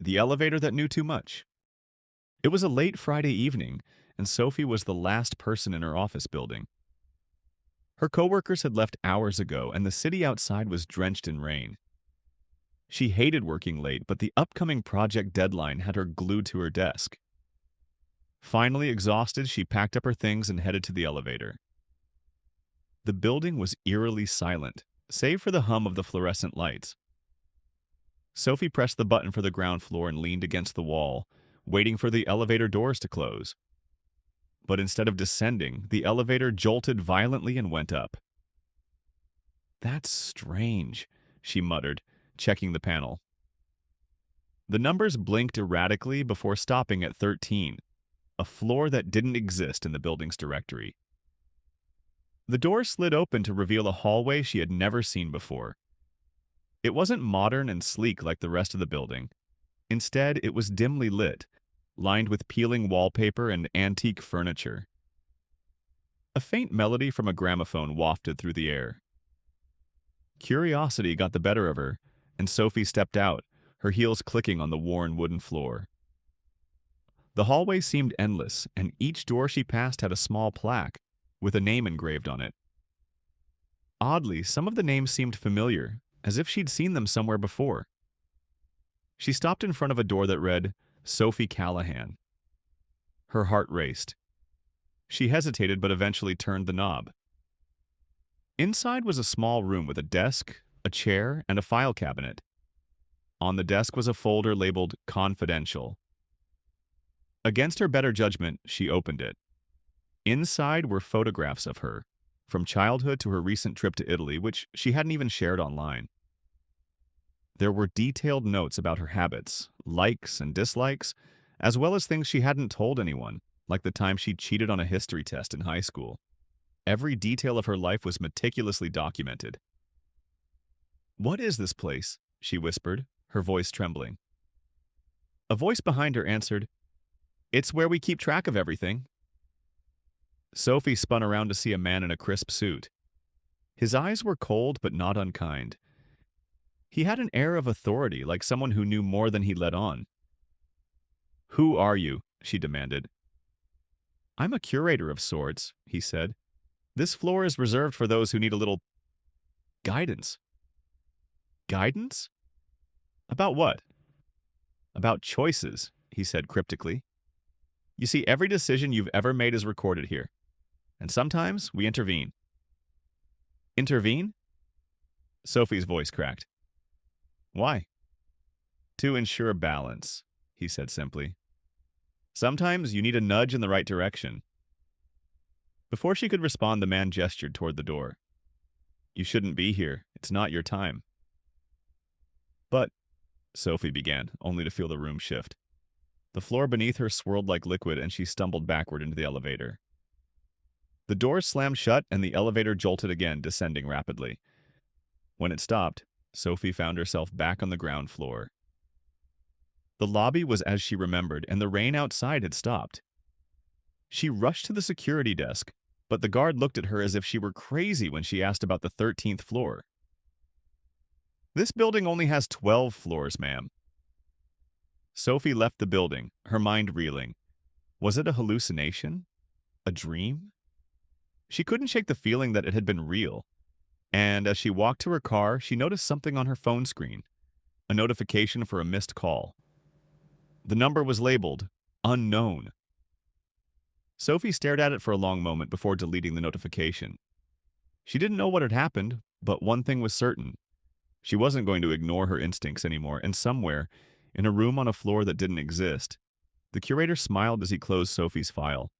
The elevator that knew too much. It was a late Friday evening, and Sophie was the last person in her office building. Her coworkers had left hours ago, and the city outside was drenched in rain. She hated working late, but the upcoming project deadline had her glued to her desk. Finally exhausted, she packed up her things and headed to the elevator. The building was eerily silent, save for the hum of the fluorescent lights. Sophie pressed the button for the ground floor and leaned against the wall, waiting for the elevator doors to close. But instead of descending, the elevator jolted violently and went up. "That's strange," she muttered, checking the panel. The numbers blinked erratically before stopping at 13, a floor that didn't exist in the building's directory. The door slid open to reveal a hallway she had never seen before. It wasn't modern and sleek like the rest of the building. Instead, it was dimly lit, lined with peeling wallpaper and antique furniture. A faint melody from a gramophone wafted through the air. Curiosity got the better of her, and Sophie stepped out, her heels clicking on the worn wooden floor. The hallway seemed endless, and each door she passed had a small plaque, with a name engraved on it. Oddly, some of the names seemed familiar, as if she'd seen them somewhere before. She stopped in front of a door that read, Sophie Callahan. Her heart raced. She hesitated but eventually turned the knob. Inside was a small room with a desk, a chair, and a file cabinet. On the desk was a folder labeled Confidential. Against her better judgment, she opened it. Inside were photographs of her, from childhood to her recent trip to Italy, which she hadn't even shared online. There were detailed notes about her habits, likes and dislikes, as well as things she hadn't told anyone, like the time she cheated on a history test in high school. Every detail of her life was meticulously documented. "What is this place?" she whispered, her voice trembling. A voice behind her answered, "It's where we keep track of everything." Sophie spun around to see a man in a crisp suit. His eyes were cold but not unkind. He had an air of authority, like someone who knew more than he let on. "Who are you?" she demanded. "I'm a curator of sorts," he said. "This floor is reserved for those who need a little guidance." "Guidance? About what?" "About choices," he said cryptically. "You see, every decision you've ever made is recorded here. And sometimes we intervene." "Intervene?" Sophie's voice cracked. "Why?" "To ensure balance," he said simply. "Sometimes you need a nudge in the right direction." Before she could respond, the man gestured toward the door. "You shouldn't be here. It's not your time." "But," Sophie began, only to feel the room shift. The floor beneath her swirled like liquid, and she stumbled backward into the elevator. The doors slammed shut, and the elevator jolted again, descending rapidly. When it stopped, Sophie found herself back on the ground floor. The lobby was as she remembered, and the rain outside had stopped. She rushed to the security desk, but the guard looked at her as if she were crazy when she asked about the 13th floor. "This building only has 12 floors, ma'am." Sophie left the building, her mind reeling. Was it a hallucination? A dream? She couldn't shake the feeling that it had been real. And as she walked to her car, she noticed something on her phone screen, a notification for a missed call. The number was labeled Unknown. Sophie stared at it for a long moment before deleting the notification. She didn't know what had happened, but one thing was certain. She wasn't going to ignore her instincts anymore, and somewhere, in a room on a floor that didn't exist, the curator smiled as he closed Sophie's file.